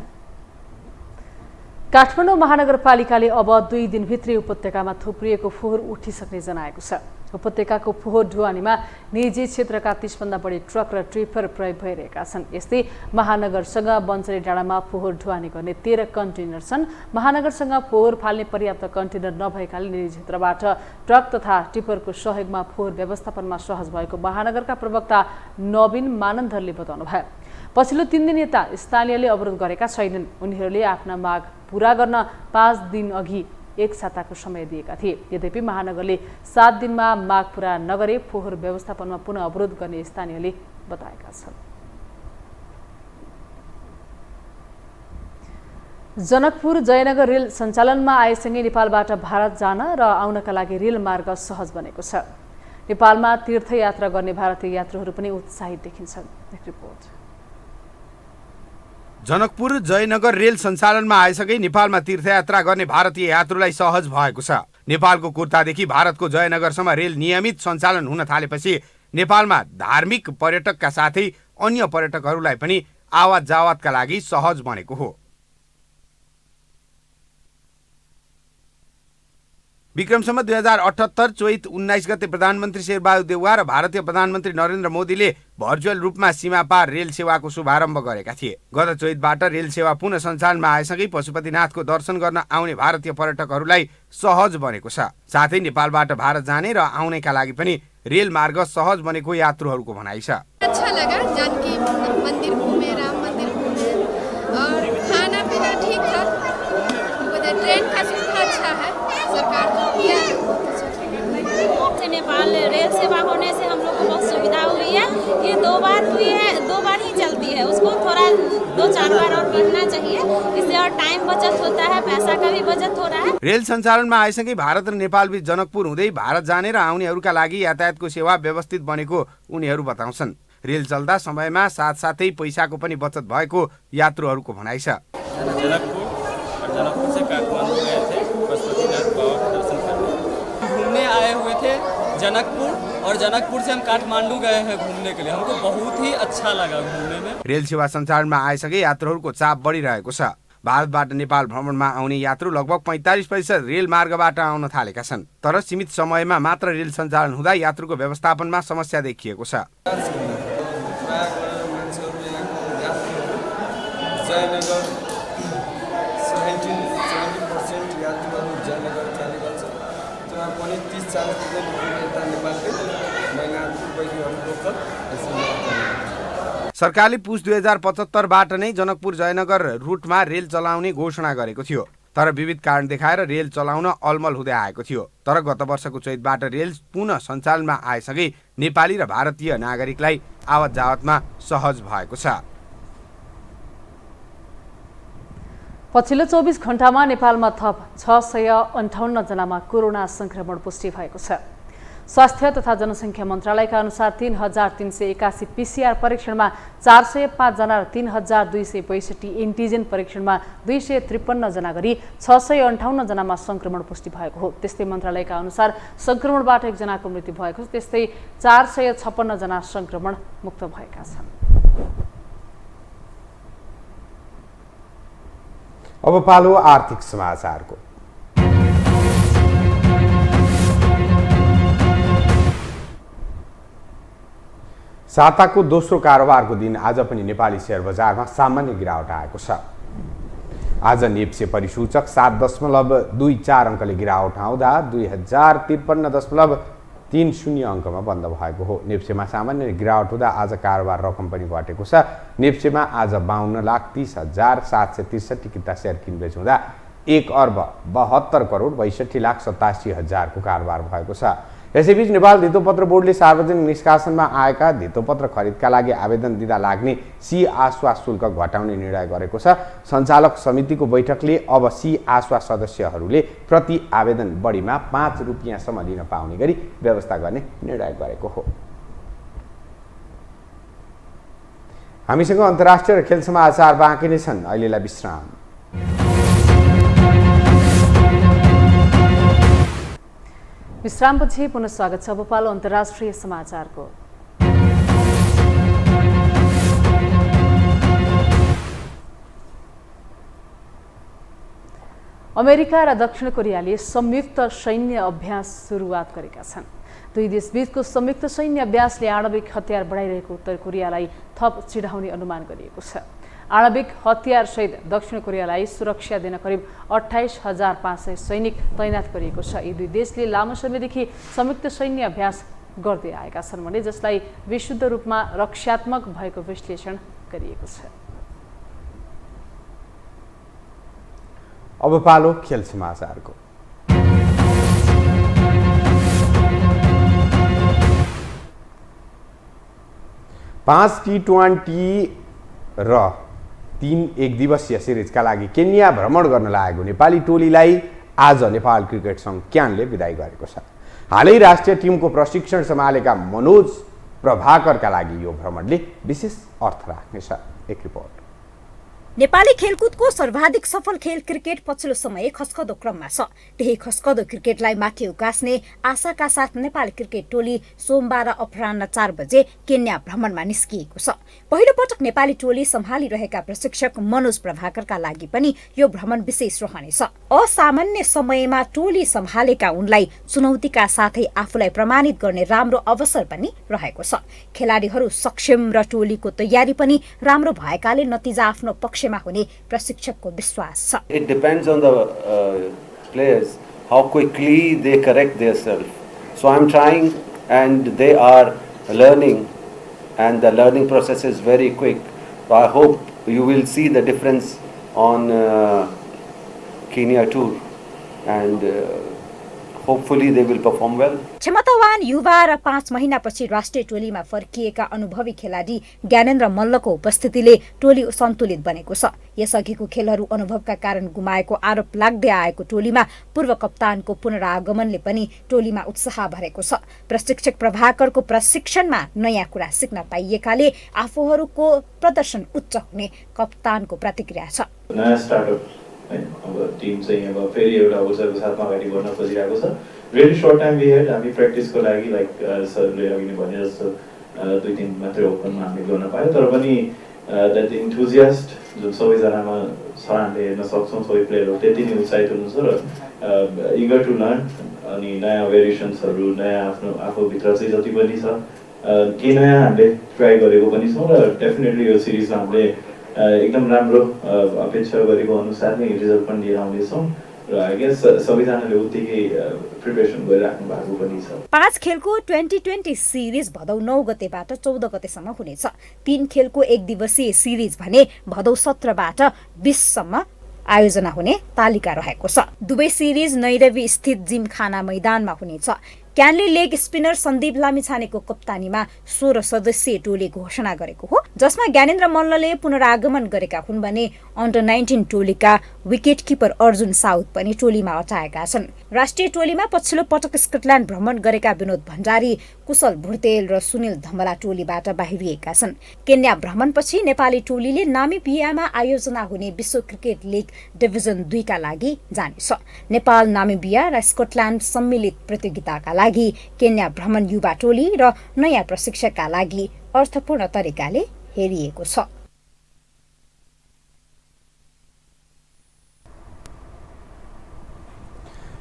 काठमाडौँ महानगरपालिकाले अब 2 दिनभित्रै उपत्यकामा थुप्रिएको फोहोर उठिसक्ने जनाएको छ। उपत्यकाको फोहोर ढुवानीमा निजी क्षेत्रका 30 भन्दा बढी ट्रक र ट्रिपर प्रयोग भइरहेका छन्। यस्तै महानगरसँग बन्चरे डाँडामा फोहोर ढुवानी गर्ने 13 कन्टेनर छन्। महानगरसँग फोहोर फाल्ने पर्याप्त कन्टेनर नभएकाले निजी क्षेत्रबाट ट्रक तथा टिपरको सहयोगमा फोहोर व्यवस्थापनमा सहज भएको महानगरका प्रवक्ता नवीन मानन्धरले बताउनुभयो। पछिल्लो 3 दिन यता स्थानीयले अवरोध गरेका छैनन्। उनीहरूले आफ्ना माग पूरा गर्न 5 दिन अघि 1 साताको समय दिएका थिए। यद्यपि महानगरले 7 दिनमा माग पूरा नगरे फोहोर व्यवस्थापनमा पुनः अवरोध गर्ने स्थानीयले बताएका छन्। जनकपुर जयनगर रेल सञ्चालनमा आएसँगै नेपालबाट भारत जान र आउनका लागि रेल मार्ग सहज बनेको छ। नेपालमा तीर्थयात्रा गर्ने भारतीय यात्रुहरू पनि उत्साहित देखिन्छन्। एक रिपोर्ट। जनकपुर जयनगर रेल सञ्चालनमा आएसँगै नेपालमा तीर्थयात्रा गर्ने भारतीय यात्रुलाई सहज भएको छ। नेपालको कुर्तादेखि भारतको जयनगरसम्म रेल नियमित सञ्चालन हुन थालेपछि नेपालमा धार्मिक पर्यटकका साथै अन्य पर्यटकहरूलाई पनि आवाज जावातका लागि सहज बनेको हो। विक्रमसम्म 2078 चैत 19 गते प्रधानमन्त्री शेरबहादुर देउवा र भारतीय प्रधानमन्त्री नरेन्द्र मोदीले भर्चुअल रूपमा सीमापार रेल सेवाको शुभारम्भ गरेका थिए। गत चैतबाट रेल सेवा पुनः सञ्चालनमा आएसँगै पशुपतिनाथको दर्शन गर्न आउने भारतीय पर्यटकहरूलाई सहज बनेको छ। साथै नेपालबाट भारत जाने र आउनेका लागि पनि रेल मार्ग सहज बनेको यात्रुहरूको भनाइ छ। अच्छा लगा जानकी मंदिर घूमे, राम मंदिर घूमे और खाना पीना ठीक था। ट्रेन का सुविधा अच्छा है, सरकार को किया है। नेपाल रेल सेवा होने से हम लोग को बहुत सुविधा हुई है। ये 2 बार हुई है, 2 बार ही चलती है, उसको थोड़ा 2-4 बार और करना चाहिए। इससे और टाइम बचत होता है, पैसा का भी बचत हो रहा है। रेल सञ्चालनमा आएसँगै भारत र नेपाल बीच जनकपुर हुँदै भारत जाने र आउनेहरूका लागि यातायातको सेवा व्यवस्थित बनेको उनीहरू बताउँछन्। रेल चल्दा समयमा साथसाथै पैसाको पनि बचत भएको यात्रुहरूको भनाइ छ। जनकपुर से काठमांडू गए थे पशुपतिनाथ बाबा के दर्शन करने। घूमने आए हुए थे जनकपुर और जनकपुर से हम काठमांडू गए हैं घूमने के लिए, हमको बहुत ही अच्छा लगा घूमने में। रेल सेवा सञ्चालनमा आइसके यात्रुहरूको चाप बढिरहेको छ। भारतबाट नेपाल भ्रमणमा आउने यात्रु लगभग 45% रेल मार्गबाट आउन थालेका छन्। तर सीमित समयमा मात्र रेल सञ्चालन हुँदा यात्रुको व्यवस्थापनमा समस्या देखिएको छ। सरकारले पुस 2075बाट नै जनकपुर जयनगर रुटमा रेल चलाउने घोषणा गरेको थियो। तर विविध कारण देखाएर रेल चलाउन अलमल हुँदै आएको थियो। तर गत वर्षको चैतबाट रेल पुनः सञ्चालनमा आएसँगै नेपाली र भारतीय नागरिकलाई आवत जावतमा सहज भएको छ। पछिल्लो 24 घण्टामा नेपालमा थप 658 जनामा कोरोना संक्रमण पुष्टि भएको छ। स्वास्थ्य तथा जनसङ्ख्या मन्त्रालयका अनुसार 3381 PCR परीक्षणमा 405 जना र 3262 एन्टिजेन परीक्षणमा 253 जना गरी 658 जनामा संक्रमण पुष्टि भएको हो। त्यस्तै मन्त्रालयका अनुसार संक्रमणबाट 1 जनाको मृत्यु भएको छ। त्यस्तै 456 जना संक्रमण मुक्त भएका छन्। अब पालो आर्थिक समाचारको। साताको दोस्रो कारोबारको दिन आज पनि नेपाली शेयर बजारमा सामान्य गिरावट आएको छ। आज नेप्से परिसूचक 7.24 अङ्कले गिरावट आउँदा 2053.30 अङ्कमा बन्द भएको हो। नेप्सेमा सामान्य गिरावट हुँदा आज कारोबार रकम पनि घटेको छ। नेप्सेमा आज 52,30,763 किता शेयर किनबेच हुँदा 1,72,62,87,87,000 को कारोबार भएको छ। यसैबीच नेपाल धितोपत्र बोर्डले सार्वजनिक निष्कासनमा आएका धितोपत्र खरिदका लागि आवेदन दिँदा लाग्ने सी आश्वास शुल्क घटाउने निर्णय गरेको छ। सञ्चालक समितिको बैठकले अब सी आश्वास सदस्यहरूले प्रति आवेदन बढीमा 5 रुपियाँसम्म लिन पाउने गरी व्यवस्था गर्ने निर्णय गरेको हो। हामीसँग अन्तर्राष्ट्रिय र खेल समाचार बाँकी नै छन्। अहिलेलाई विश्राम। विश्रामपछि पुनः स्वागत छ। अब पालो अन्तर्राष्ट्रिय समाचारको। अमेरिका र दक्षिण कोरियाले संयुक्त सैन्य अभ्यास सुरुवात गरेका छन्। दुई देशबीचको संयुक्त सैन्य अभ्यासले आणविक हतियार बढाइरहेको उत्तर कोरियालाई थप चिढाउने अनुमान गरिएको छ। आणविक हतियारसहित दक्षिण कोरियालाई सुरक्षा दिन करिब 28,500 सैनिक तैनात गरिएको छ। यी दुई देशले लामो समयदेखि संयुक्त सैन्य अभ्यास गर्दै आएका छन् भने जसलाई विशुद्ध रूपमा रक्षात्मक भएको विश्लेषण गरिएको छ। अब पालो खेल समाचारको। पाँच T20 र 3 एकदिवसीय सिरिजका लागि केन्या भ्रमण गर्न लागेको नेपाली टोलीलाई आज नेपाल क्रिकेट सङ्घ क्यानले बिदाई गरेको छ। हालै राष्ट्रिय टिमको प्रशिक्षण सम्हालेका मनोज प्रभाकरका लागि यो भ्रमणले विशेष अर्थ राख्नेछ। एक रिपोर्ट। नेपाली खेलकुदको सर्वाधिक सफल खेल क्रिकेट पछिल्लो समय खस्कदो क्रममा छ। त्यही खस्कदो क्रिकेटलाई माथि उकास्ने आशाका साथ नेपाली क्रिकेट टोली सोमबार अपराह्न 4 बजे केन्या भ्रमणमा निस्किएको छ। पहिलो पटक नेपाली टोली सम्हालिरहेका प्रशिक्षक मनोज प्रभाकरका लागि पनि यो भ्रमण विशेष रहनेछ। असामान्य समयमा टोली सम्हालेका उनलाई चुनौतीका साथै आफूलाई प्रमाणित गर्ने राम्रो अवसर पनि रहेको छ। खेलाडीहरू सक्षम र टोलीको तयारी पनि राम्रो भएकाले नतिजा आफ्नो पक्षमा हुने प्रशिक्षकको विश्वास छ। It depends on the players how quickly they correct themselves. So I'm trying and they are learning and the learning process is very quick. So I hope you will see the difference on Kenya tour and hopefully they will perform well. क्षमतावान युवा र 5 महिनापछि राष्ट्रिय टोलीमा फर्किएका अनुभवी खेलाडी ज्ञानेन्द्र मल्लको उपस्थितिले टोली सन्तुलित बनेको छ। यसअघिको खेलहरू अनुभवका कारण गुमाएको आरोप लाग्दै आएको टोलीमा पूर्व कप्तानको पुनरागमनले पनि टोलीमा उत्साह भरेको छ। प्रशिक्षक प्रभाकरको प्रशिक्षणमा नयाँ कुरा सिक्न पाइएकाले आफूहरूको प्रदर्शन उच्च हुने कप्तानको प्रतिक्रिया छ। नयाँ स्टार्टअप हैन। अब टिम चाहिँ अब फेरि एउटा ऊर्जाको साथमा अगाडि बढ्न खोजिरहेको छ। Very short time we had हामी प्र्याक्टिसको लागि लाइक सरले अघि नै भने जस्तो 2-3 मात्रै ओपनमा हामीले गर्न पायौँ, तर पनि द्याट इन्थुजियास्ट जुन सबैजनामा छ हामीले हेर्न सक्छौँ। सबै प्लेयरहरू त्यति नै उत्साहित हुनुहुन्छ र इगर टु लर्न, अनि नयाँ भेरिएसन्सहरू नयाँ आफूभित्र चाहिँ जति पनि छ केही नयाँ हामीले ट्राई गरेको पनि छौँ र डेफिनेटली यो सिरिजमा हामीले एकदम राम्रो अपेक्षा गरेको अनुसार नै रिजल्ट पनि लिएर आउनेछौँ र आई गेस सबैजनाले उत्तिकै प्रिपरेसन गरिराख्नु भएको पनि छ। 5 खेलको 2020 सिरिज भदौ 9 गतेबाट 14 गतेसम्म हुनेछ। 3 खेलको 1 दिवसीय सिरिज भने भदौ 17बाट 20 सम्म आयोजना हुने तालिका रहेको छ। दुवै सिरिज नैरवी स्थित जिमखाना मैदानमा हुनेछ। क्यानली लेग स्पिनर सन्दीप लामिछानेको कप्तानीमा 16 सदस्यीय टोली घोषणा गरेको हो, जसमा ज्ञानेन्द्र मल्लले पुनरागमन गरेका हुन् भने अन्डर 19 टोलीका विकेट किपर अर्जुन साउद पनि टोलीमा अटाएका छन्। राष्ट्रिय टोलीमा पछिल्लो पटक स्कटल्याण्ड भ्रमण गरेका विनोद भण्डारी, कुशल भुर्तेल र सुनिल धमला टोलीबाट बाहिरिएका छन्। केन्या भ्रमणपछि नेपाली टोलीले नामिबियामा आयोजना हुने विश्व क्रिकेट लिग डिभिजन 2 का लागि जानेछ। नेपाल, नामिबिया र स्कटल्याण्ड सम्मिलित प्रतियोगिताका लागि केन्या भ्रमण युवा टोली र नयाँ प्रशिक्षकका लागि अर्थपूर्ण तरिकाले हेरिएको छ।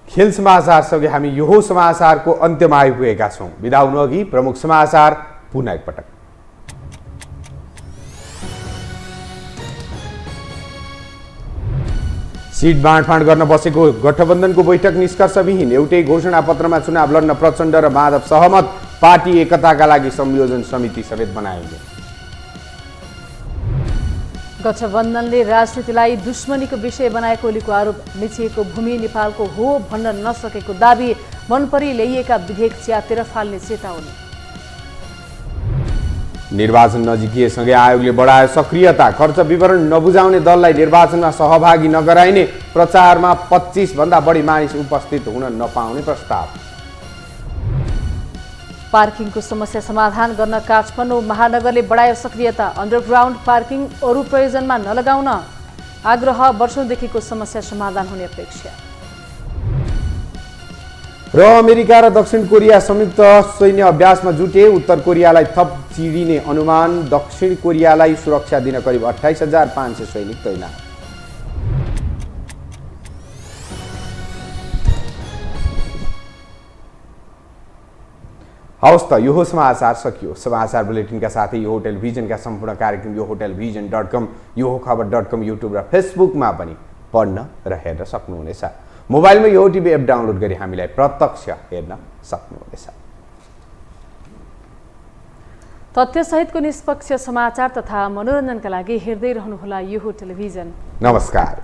खेल समाचारसँगै हामी यो समाचारको अन्त्यमा आइपुगेका छौँ। बिदा हुनु अघि प्रमुख समाचार पुनः एकपटक। सिट बाँडफाँड गर्न बसेको गठबन्धनको बैठक निष्कर्षविहीन। एउटै घोषणापत्रमा चुनाव लड्न प्रचण्ड र माधव सहमत। पार्टी एकताका लागि संयोजन समिति समेत बनाइयो। गठबन्धनले राजनीतिलाई दुश्मनीको विषय बनाएको ओलीको आरोप। मिचिएको भूमि नेपालको हो भन्न नसकेको दाबी। मनपरी ल्याइएका विधेयक च्यातेर फाल्ने चेतावनी। निर्वाचन नजिकिएसँगै आयोगले बढायो सक्रियता। खर्च विवरण नबुझाउने दललाई निर्वाचनमा सहभागी नगराइने। प्रचारमा 25 भन्दा बढी मानिस उपस्थित हुन नपाउने प्रस्ताव। पार्किङको समस्या समाधान गर्न काठमाडौँ महानगरले बढायो सक्रियता। अन्डरग्राउन्ड पार्किङ अरू प्रयोजनमा नलगाउन आग्रह। वर्षौंदेखिको समस्या समाधान हुने अपेक्षा। र अमेरिका र दक्षिण कोरिया संयुक्त सैन्य अभ्यासमा जुटे। उत्तर कोरियालाई थप चिरिने अनुमान। दक्षिण कोरियालाई सुरक्षा दिन करिब 28,500 सैनिक तैनात। हवस् त यो समाचार सकियो। समाचार बुलेटिनका साथै यो टेलिभिजनका सम्पूर्ण कार्यक्रम यो टेलिभिजन.com, यो खबर.com, युट्युब र फेसबुकमा पनि पढ्न र हेर्न सक्नुहुनेछ। मोबाइलमा यो टिभी एप डाउनलोड गरी हामीलाई प्रत्यक्ष हेर्न सक्नुहुनेछ। तथ्यसहितको निष्पक्ष समाचार तथा मनोरञ्जनका लागि हेर्दै रहनुहोला यो टेलिभिजन। नमस्कार।